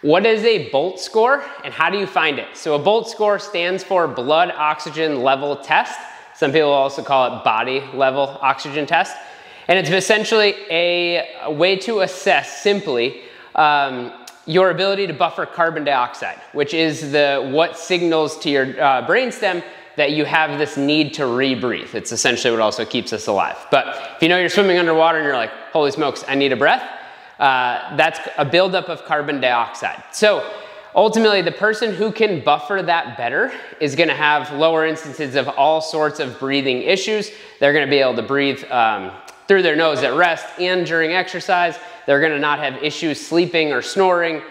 What is a BOLT score and how do you find it? So a BOLT score stands for blood oxygen level test. Some people also call it body level oxygen test. And it's essentially a way to assess simply your ability to buffer carbon dioxide, which is what signals to your brainstem that you have this need to rebreathe. It's essentially what also keeps us alive. But if you know you're swimming underwater and you're like, holy smokes, I need a breath, that's a buildup of carbon dioxide. So ultimately, the person who can buffer that better is gonna have lower instances of all sorts of breathing issues. They're gonna be able to breathe through their nose at rest and during exercise. They're gonna not have issues sleeping or snoring.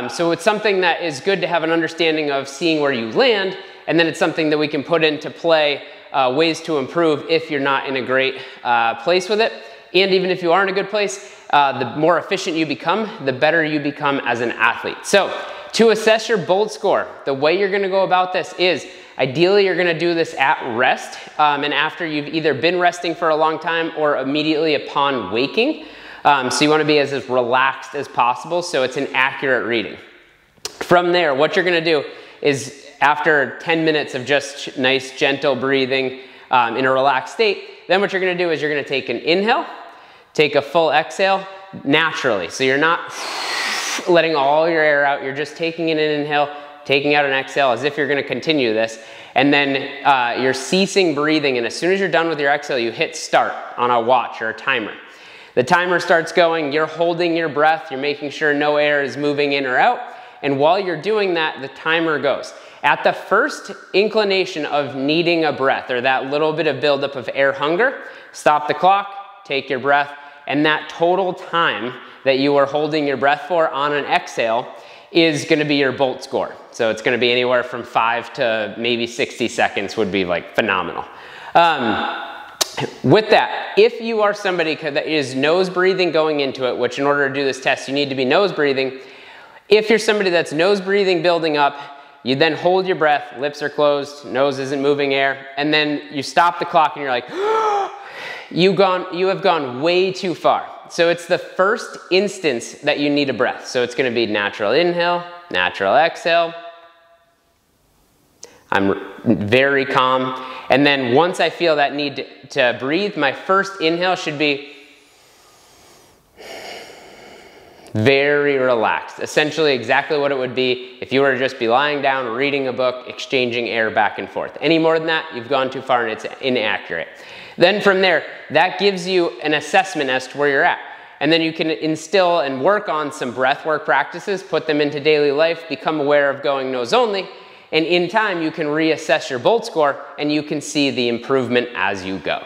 So it's something that is good to have an understanding of seeing where you land, and then it's something that we can put into play ways to improve if you're not in a great place with it. And even if you are in a good place, the more efficient you become, the better you become as an athlete. So to assess your BOLT score, the way you're gonna go about this is, ideally you're gonna do this at rest and after you've either been resting for a long time or immediately upon waking. So you wanna be as relaxed as possible so it's an accurate reading. From there, what you're gonna do is after 10 minutes of just nice gentle breathing in a relaxed state, then what you're gonna do is you're gonna take an inhale, take a full exhale naturally. So you're not letting all your air out, you're just taking in an inhale, taking out an exhale as if you're gonna continue this. And then you're ceasing breathing, and as soon as you're done with your exhale, you hit start on a watch or a timer. The timer starts going, you're holding your breath, you're making sure no air is moving in or out, and while you're doing that, the timer goes. At the first inclination of needing a breath, or that little bit of buildup of air hunger, stop the clock, take your breath, and that total time that you are holding your breath for on an exhale is gonna be your BOLT score. So it's gonna be anywhere from 5 to maybe 60 seconds would be like phenomenal. With that, if you are somebody that is nose breathing going into it, which in order to do this test, you need to be nose breathing. If you're somebody that's nose breathing building up, you then hold your breath, lips are closed, nose isn't moving air, and then you stop the clock and you're like, you have gone way too far. So it's the first instance that you need a breath. So it's gonna be natural inhale, natural exhale. I'm very calm. And then once I feel that need to breathe, my first inhale should be very relaxed. Essentially exactly what it would be if you were to just be lying down, reading a book, exchanging air back and forth. Any more than that, you've gone too far and it's inaccurate. Then from there, that gives you an assessment as to where you're at. And then you can instill and work on some breath work practices, put them into daily life, become aware of going nose only, and in time you can reassess your BOLT score and you can see the improvement as you go.